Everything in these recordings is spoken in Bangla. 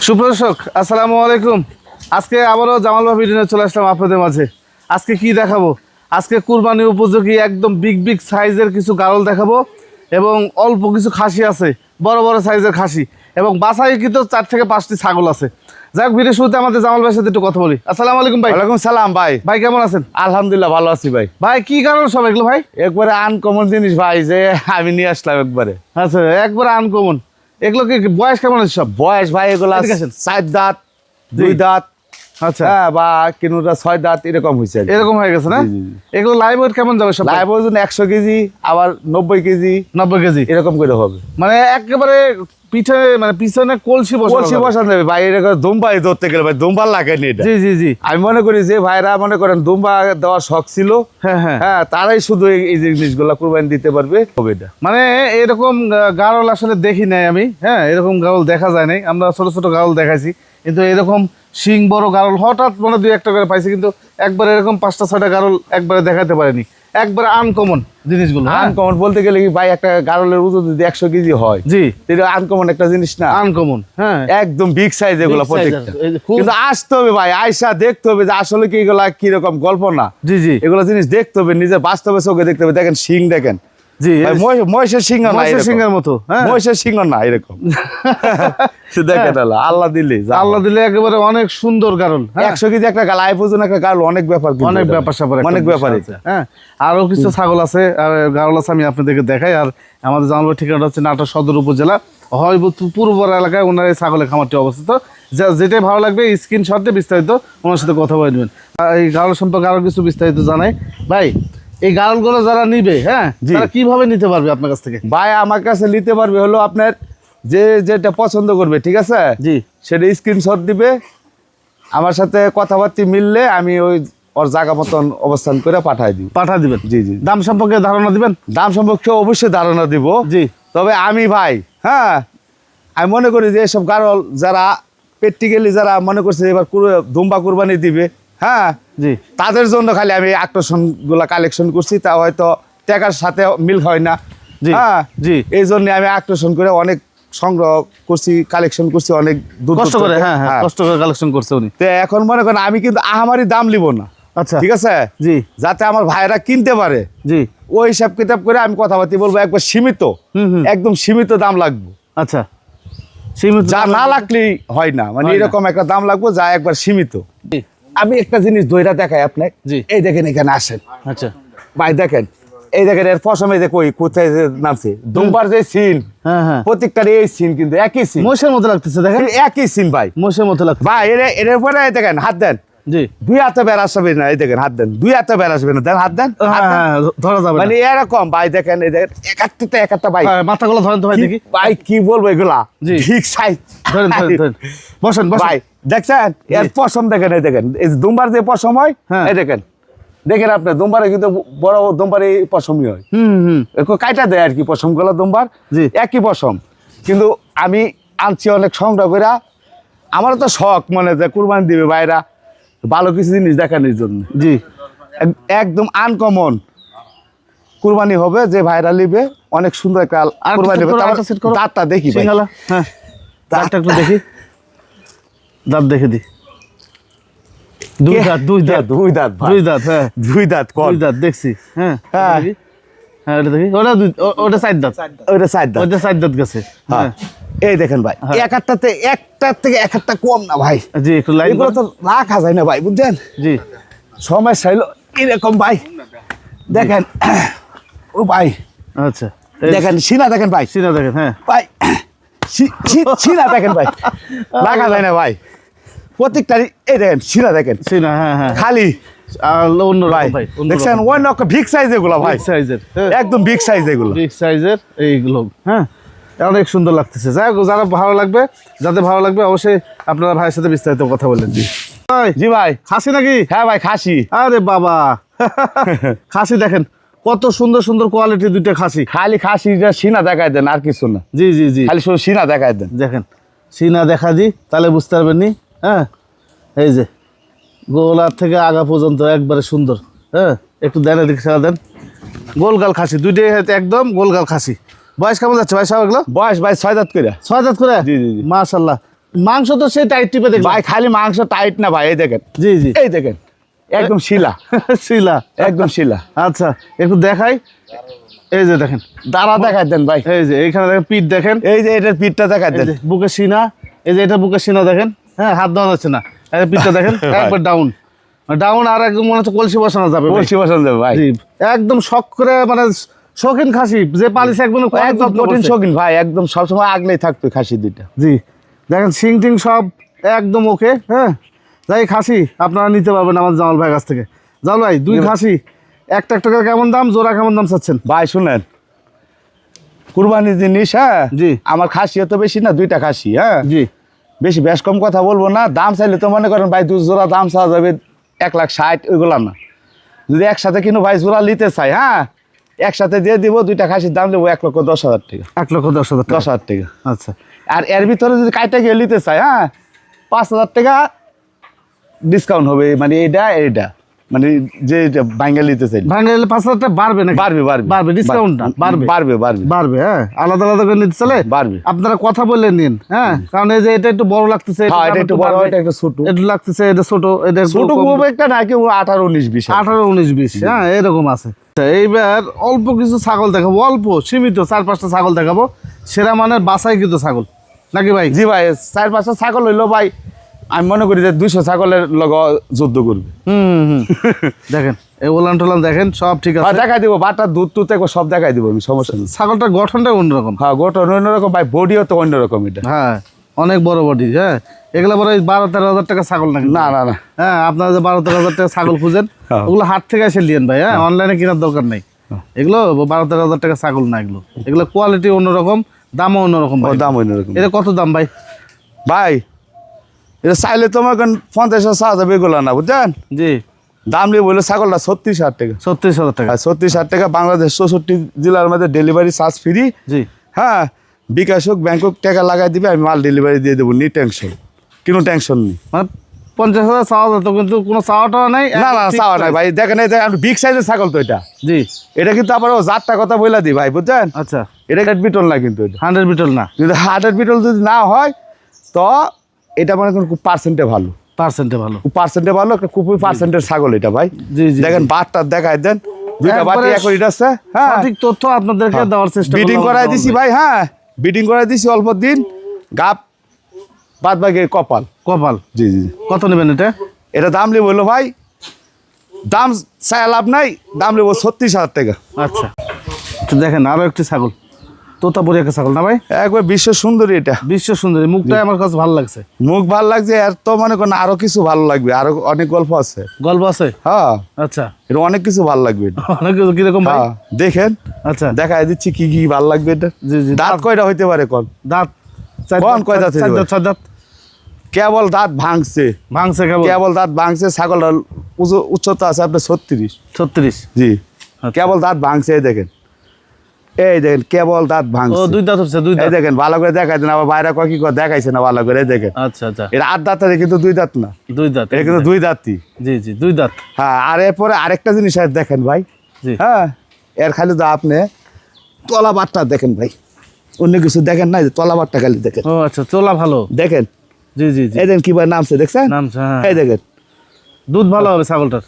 সুপ্রদর্শক আসসালামু আলাইকুম। আজকে আবারও জামাল ভাই ভিডিও নিয়ে চলে আসলাম আপনাদের মাঝে। আজকে কি দেখাবো? আজকে কুরবানি উপযোগী একদম বিগ বিগ সাইজের কিছু গারল দেখাবো এবং অল্প কিছু খাসি আছে, বড় বড় সাইজের খাসি এবং বাছাই কিন্তু 4 থেকে 5টি ছাগল আছে। যাই হোক, ভিডিও শুরুতে আমাদের জামাল ভাইয়ের সাথে একটু কথা বলি। আসসালামু আলাইকুম ভাই। ওয়ালাইকুম সালাম ভাই। ভাই কেমন আছেন? আলহামদুলিল্লাহ ভালো আছি ভাই। ভাই কি গারল সব এগুলো ভাই? একবারে আনকমন জিনিস ভাই, যে আমি নিয়ে আসলাম একবারে। আচ্ছা, একবারে আনকমন। এগুলো কি বয়স কেমন আছে সব? বয়স ভাই এগুলা 4 দাঁত, 2 দাঁত, আচ্ছা, হ্যাঁ, বা কিনুটা 6 দাঁত এরকম হয়েছে। এরকম হয়ে গেছে না? এগুলো লাইভ ওয়েট কেমন যাবে সব? লাইভ ওজন 100 কেজি, আবার 90 কেজি, 90 কেজি এরকম করে হবে। মানে একেবারে পিছনে কলসি বসান যাবে ভাই। এরকম দুম্বাই ধরতে গেলে ভাই দুম্বার লাগে নি এটা। জি জি জি, আমি মনে করি যে ভাইরা মনে করেন দুম্বা দেওয়ার শখ ছিল, হ্যাঁ হ্যাঁ, হ্যাঁ, তারাই শুধু এই জিনিসগুলা কুরবানি দিতে পারবে হবে এটা। মানে এরকম গারল আসলে দেখি নাই আমি। হ্যাঁ, এরকম গারল দেখা যায় নাই। আমরা ছোট ছোট গারল দেখাইছি, কিন্তু এরকম শিং বড় গারল হঠাৎ মানে 2-1টা করে পাইছি, কিন্তু একবার এরকম 5টা-6টা গারল একবারে দেখাতে পারেনি। একবারে আনকমন জিনিসগুলো। আনকমন বলতে গেলে কি ভাই, একটা গারলের ওজন যদি 100 কেজি হয়, জি, এটা আনকমন একটা জিনিস না। আনকমন, হ্যাঁ, একদম বিগ সাইজ এগুলো প্রত্যেকটা। কিন্তু আসতে হবে ভাই, আয়সা দেখতে হবে যে আসলে কি এগুলা কিরকম গল্প না। জি জি, এগুলো জিনিস দেখতে হবে, নিজের বাস্তবে চোখে দেখতে হবে। দেখেন শিং, দেখেন জি, মহিষের সিংহ না, সিংহের মতো, হ্যাঁ, মহিষের সিংহ না এরকম। দেখেন আল্লাহ দিলে, আল্লাহ দিলে একেবারে অনেক সুন্দর গারল। 100 কেজি একটা গালায় পর্যন্ত একটা গারল অনেক ব্যাপার, অনেক ব্যাপার স্যাপার, অনেক ব্যাপার। হ্যাঁ, আরো কিছু ছাগল আছে আর গারল আছে, আমি আপনাদেরকে দেখাই। আর আমাদের জানানোর ঠিকানাটা হচ্ছে নাটোর সদর উপজেলা পূর্বপাড়া এলাকায় ওনার এই ছাগলের খামারটি অবস্থিত। যেটাই ভালো লাগবে স্ক্রিনশটে বিস্তারিত ওনার সাথে কথা বলে নেবেন। এই গারল সম্পর্কে আরো কিছু বিস্তারিত জানাই ভাই। এই গারলগুলো যারা নিবে, হ্যাঁ, তারা কিভাবে নিতে পারবে আপনার কাছ থেকে? ভাই আমার কাছে নিতে পারবে হলো আপনার যেটা পছন্দ করবে, ঠিক আছে, জি, সেটা স্ক্রিনশট দিবে, আমার সাথে কথাবার্তা মিললে আমি ওর জায়গা মতন অবস্থান করে পাঠাই দিবেন। জি জি। দাম সম্পর্কে ধারণা দিবেন? দাম সম্পর্কে অবশ্যই ধারণা দিব। জি, তবে আমি ভাই, হ্যাঁ, আমি মনে করি যে এসব গারল যারা প্র্যাকটিক্যালি যারা মনে করছে এবার দুম্বা কুরবানি দিবে, হ্যাঁ, জি, তাদের জন্য খালি আমি আকর্ষণগুলা কালেকশন করছি। তা হয়তো টাকার সাথে মিল হয় না, হ্যাঁ, জি, এই জন্য আমি আকর্ষণ করে অনেক সংগ্রহ করছি, কালেকশন করছি অনেক কষ্ট করে। হ্যাঁ হ্যাঁ, কষ্ট করে কালেকশন করছে উনি। তো এখন মনে করেন আমি কিন্তু আহামারি দাম নিব না, আচ্ছা, ঠিক আছে, জি, যাতে আমার ভাইরা কিনতে পারে, জি, ওই হিসাব কিতাব করে আমি কথাবার্তা বলবো। একবার সীমিত, একদম সীমিত দাম লাগবে। আচ্ছা, যা না লাগলেই হয় না, মানে এরকম একটা দাম লাগবে যা একবার সীমিত। আমি একটা জিনিস দইটা দেখাই আপনাকে। জি, এই দেখেন, এখানে আসেন। আচ্ছা ভাই দেখেন, এই দেখেন এর পশমে যে কোথায় নামছে দুম্বার যে সিন, হ্যাঁ হ্যাঁ, প্রত্যেকটার এই সিন কিন্তু একই সিন, মোষের মতো লাগতেছে। দেখেন একই সিন ভাই, মোষের মতো লাগছে ভাই। এর উপরে দেখেন, হাত দেন। জি, 2 হাতে বের আসবে না, এই দেখেন হাত দেন, 2 হাতে বের আসবে না, দেন হাত দেন, ধরা যাবে মানে এরকম ভাই। দেখেন এই দেখেন, একটা ভাই, মাথাগুলো ধরেন তো ভাই দেখি। ভাই কি বলবো এগুলা, ঠিক সাইজ। ধরেন ধরেন, বসেন ভাই দেখছেন এর পশম দেখেন, এই দেখেন এই দুম্বার যে পশম হয়, এই দেখেন দেখেন আপনি দুম্বারে কিন্তু বড় দুম্বারে পশমই হয়। কাইটা দেয় আর কি পশম গুলো দুম্বার, একই পশম। কিন্তু আমি আনছি অনেক সংগ্রহ করে। আমারও তো শখ মনে যে কুরবানি দিবে ভাইরা, ভালো কিছু জিনিস দেখানোর জন্য। জি, একদম আনকমন কুরবানি হবে, যে ভাইরা নিবে অনেক সুন্দর একটা কুরবানি হবে। দাঁতটা দেখি ভাই, হ্যাঁ, দাঁতটা একটু দেখি, দাঁত দেখে দি। দুই দাঁত, হ্যাঁ, 2 দাঁত দেখছি। হ্যাঁ হ্যাঁ, ওটা দেখি, ওটা 4 দাঁত, ওটা 4 দাঁত, ওটা 4 দাঁত গেছে। হ্যাঁ, এই দেখেন ভাই, একটার থেকে একটা কম না ভাই। জি, একটু লাইন এগুলো তো রাখা যায় না ভাই, বুঝছেন। জি, সমস্যা হলো এরকম ভাই। দেখেন ও ভাই, আচ্ছা, দেখেন সিনা দেখেন ভাই, সিনা দেখেন, হ্যাঁ ভাই, সিনা দেখেন ভাই, রাখা যায় না ভাই প্রত্যেকটারই। এই দেখেন সিনা দেখেন, সিনা, হ্যাঁ হ্যাঁ, খালি অন্য ভাই দেখছেন অন্য বিগ সাইজ এগুলো ভাই, সাইজের, একদম বিগ সাইজ এগুলো, বিগ সাইজের এইগুলো। হ্যাঁ, অনেক সুন্দর লাগতেছে। যাই হোক, যারা ভালো লাগবে, যাদের ভালো লাগবে অবশ্যই আপনারা ভাইয়ের সাথে বিস্তারিত কথা বললেন। জি জি ভাই, খাসি নাকি? হ্যাঁ ভাই খাসি। আরে বাবা, খাসি দেখেন কত সুন্দর সুন্দর কোয়ালিটি, 2টা খাসি। খালি খাসিটা সিনা দেখায় দেন, আর কিছু না। জি জি জি, খালি শুধু সিনা দেখায় দেন। দেখেন সিনা দেখা দি, তাহলে বুঝতে পারবেন নি। হ্যাঁ, এই যে গোলার থেকে আগা পর্যন্ত একবারে সুন্দর। হ্যাঁ, একটু দেন, এদিকে সারা দেন। গোলগাল খাসি, 2টাই একদম গোলগাল খাসি। বয়স কেমন যাচ্ছে ভাই সব এগুলো? বয়স ভাই 6 দাঁত করে। 6 দাঁত করে? জি জি জি, মাশাআল্লাহ। মাংস তো সেই টাইট টিপে দেখবেন ভাই খালি মাংস টাইট না ভাই, এই দেখেন, জি জি এই দেখেন একদম শিলা, শিলা একদম শিলা। আচ্ছা একটু দেখাই, এই যে দেখেন দাঁড়া দেখাই দেন ভাই, এই যে এইখানে দেখেন পিঠ দেখেন, এই যে এটার পিঠটা দেখাই এই দেন, যে বুকের সিনা, এই যে এটা বুকের সিনা দেখেন, হ্যাঁ হাত দেওয়া যাচ্ছে না, এই পিঠটা দেখেন একবার ডাউন ডাউন, আর একদম মনে হচ্ছে কলসি বসানো যাবে ভাই। বলছি বসন্ত ভাই, জি একদম শখ করে মানে শৌখিন খাসি যে পালিশ একদম একদম কঠিন শৌখিন ভাই, একদম সবসময় আগলেই থাকতো খাসি দুইটা। জি দেখেন সিং টিং সব একদম ওকে, হ্যাঁ যাই খাসি আপনারা নিতে পারবেন আমাদের জামাল ভাইয়ের কাছ থেকে। জামাল ভাই দুই খাসি একটা একটা করে কেমন দাম, জোড়া কেমন দাম চাচ্ছেন? ভাই শুনেন, কুরবানির জিনিস, হ্যাঁ জি আমার খাসি তো বেশি না, দুইটা খাসি, হ্যাঁ জি বেশি বেশ কম কথা বলবো না। দাম চাইলে তো মনে করেন ভাই 2 জোড়া দাম চাওয়া যাবে 1,60,000, ওইগুলা না। যদি একসাথে কিনো ভাই জোড়া নিতে চাই, হ্যাঁ একসাথে দিয়ে দিব, দুইটা খাসির দাম দেবো 1,10,000 টাকা, 1,10,000 টাকা। 10,000 টাকা। আচ্ছা আর এর ভিতরে যদি কাইটা গিয়ে নিতে চাই, হ্যাঁ 5,000 টাকা ডিসকাউন্ট হবে, মানে এইটা মানে যে বাঙ্গালি নিতে চাই ভাঙে গেলে 5,000 টাকা বাড়বে না? বাড়বে বাড়বে বাড়বে, ডিসকাউন্ট না বাড়বে বাড়বে বাড়বে বাড়বে, হ্যাঁ আলাদা আলাদা করে নিতে চলে বাড়বে। আপনারা কথা বলে নিন, হ্যাঁ কারণ এই যে এটা একটু বড় লাগতেছে, হ্যাঁ এটা একটু বড়, এটা একটু ছোট, একটু লাগতেছে, এটা ছোট, এটা ছোট খুব একটা না, কেউ 18, 19, 20, 18, 19, 20, হ্যাঁ এরকম আছে। এইবার অল্প কিছু ছাগল দেখাবো, অল্প সীমিত 4-5টা ছাগল দেখাবো, সেরা মানের বাসাই কিন্তু ছাগল নাকি ভাই? জি ভাই 4-5টা ছাগল হইলো ভাই, আমি মনে করি যে 200 ছাগলের লগ যুদ্ধ করবে। হুম দেখেন এই ওলান টোলান দেখেন সব ঠিক আছে, দেখাই দিব, বাটার দুধ টুধ একবার সব দেখাই দিব আমি, সমস্যা নেই। ছাগলটার গঠনটা অন্যরকম, হ্যাঁ গোটা অন্যরকম ভাই, বডিও তো অন্যরকম এটা। হ্যাঁ অনেক বড় বডি, হ্যাঁ এগুলো বড় 12-13 হাজার টাকা ছাগল নাকি? না না না, হ্যাঁ আপনারা যে 12-13 হাজার টাকা ছাগল খুঁজেন হ্যাঁ। ওগুলো হাট থেকে এসে নিয়েন ভাই, হ্যাঁ অনলাইনে কেনার দরকার নেই। এগুলো 12-13 হাজার টাকা ছাগল না, এগুলো কোয়ালিটি অন্যরকম, দামও অন্যরকম ভাই। দাম অন্যরকম। এটা কত দাম ভাই? ভাই এটা চাইলে তোমার 50,000 চাওয়া যাবে, এগুলো না বুঝছেন। জি দাম নিয়ে বললে ছাগলটা 36,000 টাকা, 36,000 টাকা। 36,000 টাকা। বাংলাদেশ 64 জেলার মধ্যে ডেলিভারি চার্জ ফ্রি। জি হ্যাঁ বিকাশ হোক ব্যাংক হোক টাকা লাগাই দিবে, আমি মাল ডেলিভারি দিয়ে দেবো, নি টেনশন, কোনো টেনশন নেই। মানে 50,000 চাওয়া যেত কিন্তু কোনো চাওয়াটাও নাই? না না চাওয়া নাই ভাই, দেখেন এই দেখেন বিগ সাইজের ছাগল তো এটা। জি এটা কিন্তু আবার ও জাতটা কথা বইলা দিই ভাই বুঝছেন, আচ্ছা এটা হাট বিটল না কিন্তু, এটা 100 বিটল না? যদি হাটের বিটল যদি না হয় তো এটা মানে খুব পার্সেন্টে ভালো, পার্সেন্টে ভালো, খুব পার্সেন্টে ভালো, একটা খুবই পার্সেন্টের ছাগল এটা ভাই। জি জি দেখেন বাটটা দেখাই দেন, দুইটা একবারে বাটি একই আছে, হ্যাঁ সঠিক তথ্য আপনাদেরকে দেওয়ার চেষ্টা বিডিং করলাম। করাই দিছি ভাই, হ্যাঁ বিডিং করাই দিছি অল্প দিন, গাপ বাদ বাকি কপাল। কপাল। জি জি কত নেবেন এটা? এটা দাম নেব বললো ভাই, দাম চাই লাভ নাই, দাম নেবো 36,000 টাকা। আচ্ছা তো দেখেন আরো একটি ছাগল, তোতাপুরি একটা ছাগল না ভাই? একবার বিশ্ব সুন্দরী এটা, বিশ্ব সুন্দরী, মুখটা আমার কাছে ভালো লাগছে। মুখ ভালো লাগছে, আর তো মনে করেন আরো কিছু ভালো লাগবে, আরো অনেক গল্প আছে। গল্প আছে? হ্যাঁ আচ্ছা এটা অনেক কিছু ভালো লাগবে এটা। অনেক কিছু, কিরকম ভাই? হ্যাঁ দেখেন আচ্ছা দেখাই দিচ্ছি কি কি ভালো লাগবে এটা। জি জি দাঁত কয়টা হইতে পারে কোন? দাঁত কোন কয় দাঁত হইতে পারে? 4 দাঁত কেবল দাঁত ভাঙছে, ভাঙছে কেবল? কেবল দাঁত ভাঙছে। ছাগলটার উচ্চতা আছে আপনার 36। 36? জি আচ্ছা। কেবল দাঁত ভাঙছে, এই দেখেন, এই দেখেন কেবল দাঁত ও ভাঙছে। 2 দাঁত হচ্ছে, 2 এই দাঁত। দেখেন ভালো করে দেখাই দেন, আবার বাইরে কয় কি করে দেখাইছে না ভালো করে, এই দেখেন আচ্ছা আচ্ছা এটা 8 দাঁত, কিন্তু 2 দাঁত না, 2 দাঁত, এটা কিন্তু 2 দাঁতই। জি জি 2 দাঁত। হ্যাঁ আর এরপরে আরেকটা জিনিস আর দেখেন ভাই, জি হ্যাঁ এর খালি তো আপনি তলা বাটটা দেখেন ভাই, অন্য কিছু দেখেন না, যে তলা বাটটা খালি দেখেন, ও আচ্ছা চোলা ভালো। দেখেন জি জি জি এই দেখেন কি ভাই নামছে, দেখছেন নামছে, হ্যাঁ। এই দেখেন দুধ ভালো হবে ছাগলটার,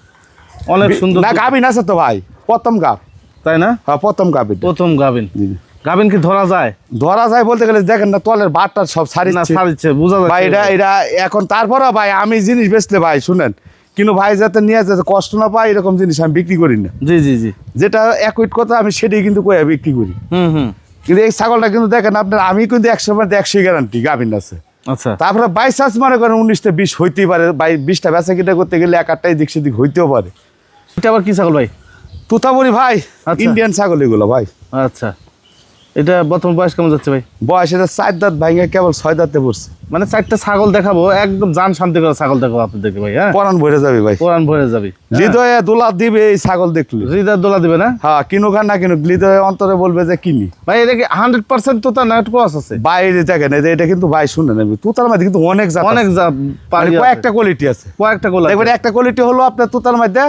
অনেক সুন্দর না দুধ। গাভিন আছে তো ভাই, প্রথম গাভ, তাই না? হ্যাঁ প্রথম গাভিন। প্রথম গাবিন। জি, জি। গাবিন কি ধরা যায়? ধরা যায় বলতে গেলে দেখেন না তলের বাটটা সব না ছাড়িচ্ছে ছাড়িচ্ছে, বোঝা ভাই, যাচ্ছে। এটা এখন তারপরে ভাই আমি জিনিস বেচলে ভাই শুনেন, কিন্তু ভাই যাতে নিয়ে যাতে কষ্ট না পায় এরকম জিনিস আমি বিক্রি করি না। জি জি জি যেটা একই কথা আমি সেটাই কিন্তু কয়ে বিক্রি করি। হুম কিন্তু এই ছাগলটা কিন্তু দেখেন আপনার, আমি কিন্তু 100 গ্যারান্টি গাভিন আছে। আচ্ছা তারপরে বাই চান্স মনে করেন 19টা 20 হইতেই পারে, বাই 20টা বেচা কিনা করতে গেলে 1-8টাই দিক সেদিক হইতেও পারে। এটা আবার কি ছাগল ভাই? তুতাবুরি ভাই, আচ্ছা। ইন্ডিয়ান ছাগল এগুলো ভাই। আচ্ছা এটা বর্তমান বয়স কেমন যাচ্ছে ভাই? বয়স এটা 4 দাঁত ভাঙে কেবল 6 দাঁতে পড়ছে। মানে 4টা ছাগল দেখাবো, একদম জান শান্তি করে ছাগল দেখাবো আপনাদেরকে ভাই, হ্যাঁ পরান ভরে যাবে ভাই, কোরআন ভরে যাবি, হৃদয়ে দোলা দিবে এই ছাগল দেখলে। হৃদয় দোলা দিবে না হ্যাঁ কিনুক আর না কিনুক, হৃদয়ে অন্তরে বলবে যে কিনি। ভাই? এটা কি 100% তো তার নেট ক্রস আছে? বাইরে দেখেন এটা কিন্তু ভাই শুনে নেবে, তুতার মধ্যে কিন্তু অনেক জাত অনেক আছে। পারি মানে কয়েকটা কোয়ালিটি আছে। কয়েকটা গোলা দেখবেন একটা কোয়ালিটি হলো আপনার তুতার মধ্যে,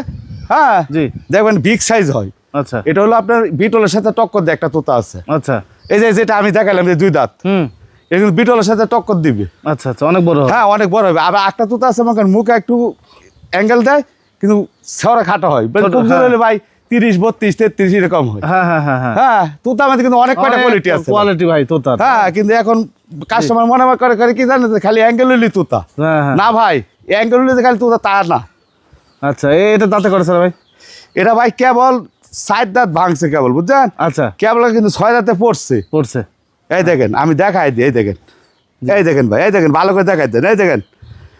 হ্যাঁ জি দেখবেন বিগ সাইজ হয়, আচ্ছা এটা হলো আপনার বিটলের সাথে টক্কর দিয়ে একটা তোতা আছে। আচ্ছা এই যে যেটা আমি দেখালাম যে 2 দাঁত, হুম এটা কিন্তু বিটলের সাথে টক্কর দিবে। আচ্ছা আচ্ছা, অনেক বড় হবে। হ্যাঁ অনেক বড় হবে। আবার একটা তোতা আছে মনে করেন মুখে একটু অ্যাঙ্গেল দেয় কিন্তু ছেড়া খাটো হয়, খুব জোর হলে ভাই 30, 32, 33 এরকম হয়। হ্যাঁ হ্যাঁ হ্যাঁ হ্যাঁ, হ্যাঁ তোতা আমাদের কিন্তু অনেক কয়টা কোয়ালিটি আছে। কোয়ালিটি ভাই তোতার। হ্যাঁ কিন্তু এখন কাস্টমার মনে করে করে কি জানেন, খালি অ্যাঙ্গেল হইলে তোতা। হ্যাঁ হ্যাঁ, না ভাই, অ্যাঙ্গেল হইলে খালি তোতা তা না। আচ্ছা এটা দাঁতে করেছে ভাই? এটা ভাই কেবল 4 দাঁত ভাঙছে কেবল, বুঝছেন? আচ্ছা, কেবল কিন্তু 6 দাঁতে পড়ছে। পড়ছে। এই দেখেন আমি দেখাই দিই, এই দেখেন, এই দেখেন ভাই, এই দেখেন ভালো করে দেখাই দেন, এই দেখেন,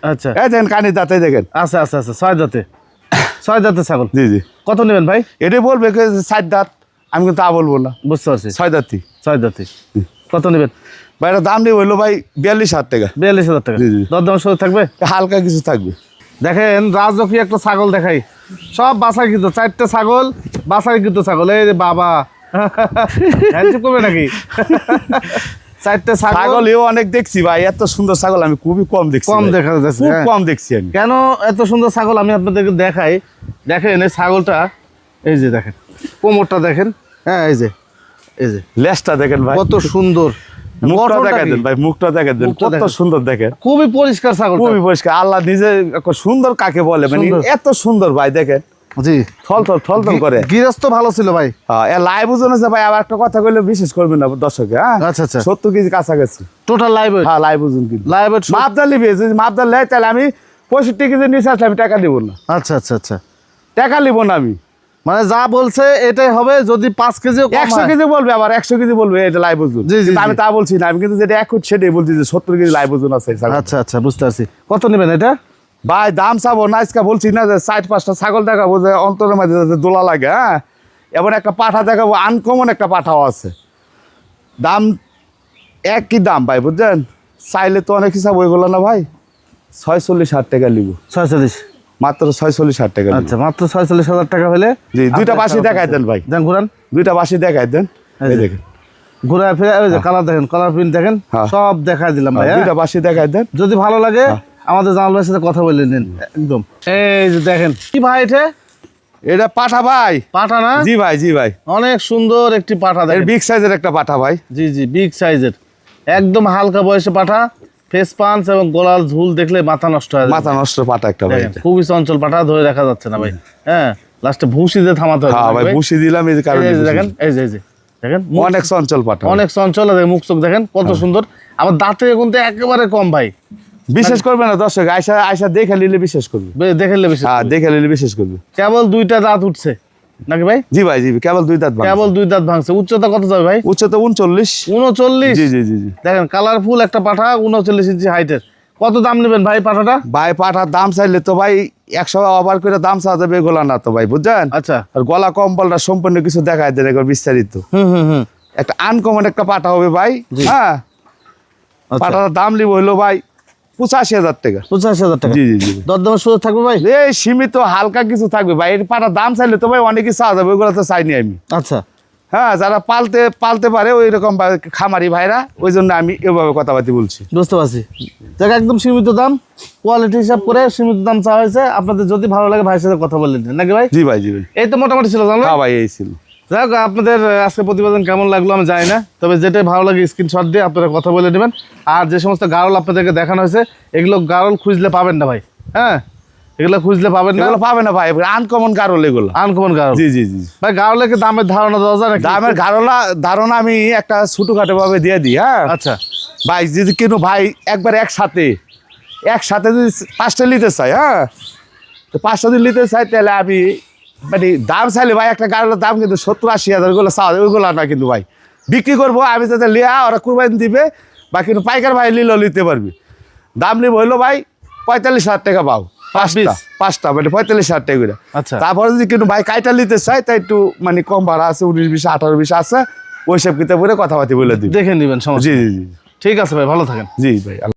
আচ্ছা, এই দেখেন কানির দাঁত, এই দেখেন। আচ্ছা আচ্ছা আচ্ছা, 6 দাঁতে, 6 দাঁতে ছাগল। জি জি। কত নেবেন ভাই? এটাই বলবে 4 দাঁত, আমি কিন্তু তা বলবো না। বুঝতে পারছি, 6 দাঁতই। 6 দাঁতে। কত নেবেন ভাই? এটা দাম নিয়ে হইলো ভাই 42,000 টাকা। 42,000 টাকা। জি, জি। দরদাম শুরু থাকবে? হালকা কিছু থাকবে। দেখেন রাজকীয় একটা ছাগল দেখাই, সব বাছাই কিন্তু, 4টে ছাগল বাছাই কিন্তু ছাগল। এই রে বাবা, হ্যান্ডশেক করবে নাকি? 4টে ছাগল। ছাগল এও অনেক দেখছি ভাই, এত সুন্দর ছাগল আমি খুবই কম দেখছি। কম ভাই। দেখা যাচ্ছে, খুব হ্যাঁ। কম দেখছি আমি। কেন এত সুন্দর ছাগল আমি আপনাদেরকে দেখাই। দেখেন এই ছাগলটা, এই যে দেখেন কোমরটা দেখেন, হ্যাঁ এই যে, এই যে লেজটা দেখেন ভাই, কত সুন্দর। মুখটা গঠনটা দেখা কি? দেন ভাই, মুখটা দেখা দেন, মুখটা কত দেখেন। সুন্দর দেখেন। খুবই পরিষ্কার ছাগল, খুবই পরিষ্কার। আল্লাহ নিজে সুন্দর কাকে বলে, মানে সুন্দর। এত সুন্দর ভাই দেখেন, জি। থল করে। গৃহস্থ ভালো ছিল ভাই। লাইভ ওজন আছে ভাই। আবার একটা কথা কইলে বিশেষ করবেন না দর্শকে, হ্যাঁ? আচ্ছা আচ্ছা, 70 কেজি কাছাকাছি টোটাল লাইভ ওয়েট। হ্যাঁ লাইভ ওজন কিন্তু। লাইভ ওয়েট মাপদার নিবে, যদি মাপদার নেয় তাহলে আমি 65 কেজি নিচে আসলে আমি টাকা দিব না। আচ্ছা আচ্ছা আচ্ছা, টাকা নিব না আমি। মানে যা বলছে এটাই হবে। যদি 5 কেজিও কম 100 হয়, কেজি বলবে, আবার 100 কেজি বলবে এটা লাইভ ওজন। জি, জি, কিন্তু আমি জি। তা বলছি না, আমি কিন্তু যেটা এখন সেটাই বলছি যে 70 কেজি লাইভ ওজন আছে। আচ্ছা আচ্ছা, বুঝতে পারছি। কত নেবেন এটা? ভাই দাম চাবো না, আজকে বলছি না যে 4-5টা ছাগল দেখাবো যে অন্তরের মাঝে যাতে দোলা লাগে, হ্যাঁ? এবার একটা পাঠা দেখাবো, আনকমন একটা পাঠাও আছে। দাম একই দাম ভাই, বুঝছেন? চাইলে তো অনেক হিসাব হয়ে গেল না ভাই। 46,000 টাকা নিব, 46। মাত্র 46,000 টাকা নিব। আচ্ছা, মাত্র 46,000 টাকা হলে জি, দুইটা বাসি দেখাই দেন ভাই, দেন ঘুরান, দুইটা বাসি দেখাই দেন। এই দেখেন, ঘুরায় ফিরে ওই যে কালার দেখেন, কালার প্রিন্ট দেখেন, হ্যাঁ। সব দেখাই দিলাম ভাই। দুইটা বাসি দেখাই দেন। যদি ভালো লাগে আমাদের জামাল ভাইয়ের সাথে কথা বলে নিন একদম। এই যে দেখেন কি ভাই, এটা পাঠা ভাই। পাঠা না? জি ভাই, জি ভাই, অনেক সুন্দর একটি পাঠা এর দেখেন। বিগ সাইজের একটা পাঠা ভাই। জি জি, বিগ সাইজের, একদম হালকা বয়সে পাঠা। ফেস পাঞ্চ এবং গলার ঝুল দেখলে মাথা নষ্ট হয়ে যায়। মাথা নষ্ট পাঠা একটা ভাই। দেখেন, খুবই চঞ্চল পাঠা, ধরে রাখা যাচ্ছে না ভাই। হ্যাঁ, লাস্টে ভুসি দিয়ে থামাতে হবে। হ্যাঁ ভাই, বুঝি দিলাম এই কারণে। এই যে দেখেন, এই যে দেখেন, মুখ অনেক চঞ্চল পাঠা, অনেক চঞ্চল। আর মুখ চোখ দেখেন কত সুন্দর। আবার দাঁতে কিন্তু একেবারে কম ভাই। বিশেষ করবে না দর্শক, আয়সা আয়সা দেখে নিলে বিশেষ করবে। দেখে নিলে বেশি। হ্যাঁ দেখে নিলে বিশেষ করবে। কেবল 2টা দাঁত উঠছে নাকি ভাই? জি ভাই, জি কেবল 2 দাঁত ভাঙছে। কেবল 2 দাঁত ভাঙছে। উচ্চতা কত যাবে ভাই? উচ্চতা 39। 39। জি জি জি জি। দেখেন কালারফুল একটা পাঠা, 39 ইঞ্চি হাইটের। কত দাম নেবেন ভাই পাঠাটা? ভাই পাঠার দাম চাইলে তো ভাই 100 ওভার করে দাম চাওয়া যাবে, এগুলা না তো ভাই, বুঝছেন? আচ্ছা। আর গলা কম্বলটা সম্পূর্ণ কিছু দেখায় দেন একবার বিস্তারিত। হুম। একটা আনকমন একটা পাঠা হবে ভাই। হ্যাঁ, আচ্ছা। পাঠার দাম নিব হইলো ভাই 85,000 টাকা। 85,000 টাকা। জি জি জি। দরদামের সুযোগ থাকবে ভাই? এই সীমিত হালকা কিছু থাকবে ভাই। এর পাঠার দাম চাইলে তো ভাই অনেক কিছু চাওয়া যাবে, ওইগুলো তো চাইনি আমি। আচ্ছা। হ্যাঁ, যারা পালতে পারে ওই রকম খামারি ভাইরা, ওই জন্য আমি এভাবে কথাবার্তা বলছি। বুঝতে পারছি। দেখ একদম সীমিত দাম, কোয়ালিটি হিসাব করে সীমিত দাম চাওয়া হয়েছে। আপনাদের যদি ভালো লাগে ভাইয়ের সাথে কথা বলে নিন নাকি ভাই? জি ভাই, জি ভাই। এই তো মোটামুটি ছিল, জানলো? হ্যাঁ ভাই, এই ছিল। যাই হোক, আপনাদের আজকে প্রতিবেদন কেমন লাগলো আমি জানি না, তবে যেটাই ভালো লাগে স্ক্রিনশট দিয়ে আপনারা কথা বলে নেবেন। আর যে সমস্ত গারল আপনাদেরকে দেখানো হয়েছে, এগুলো গারল খুঁজলে পাবেন না ভাই। হ্যাঁ, এগুলো খুঁজলে পাবেন না, এগুলো পাবে না ভাই, আনকমন গারল এগুলো। আনকমন গারল। জি জি জি। ভাই গারলের কি দামের ধারণা দেওয়া যায় নাকি? দামের ধারণা আমি একটা ছোটখাটো ভাবে দিয়ে দিই। হ্যাঁ আচ্ছা। ভাই, যদি কিনো ভাই একবার একসাথে যদি 5টা নিতে চাই, হ্যাঁ তো 5টা যদি নিতে চাই তাহলে আমি মানে দাম চাইলে ভাই একটা গাড়ির দাম কিন্তু 70-80 হাজার, ওইগুলো চাওয়া ওইগুলো না কিন্তু ভাই। বিক্রি করবো আমি যাতে লিয়া, ওরা কুরবানি দিবে বা কিন্তু পাইকার ভাই নিলেও নিতে পারবি। দাম নিব হইলো ভাই 45,000 টাকা পাও, 5টা মানে 45,000 টাকা করে। আচ্ছা। তারপরে যদি কিন্তু ভাই কাইটা নিতে চাই তাই একটু মানে কম ভাড়া আছে, 19-20, 18-20 আছে, ওই সব কিতাব করে কথাবার্তা বলে দিই, দেখে নেবেন সমস্যা। জি জি জি। ঠিক আছে ভাই, ভালো থাকেন। জি ভাই।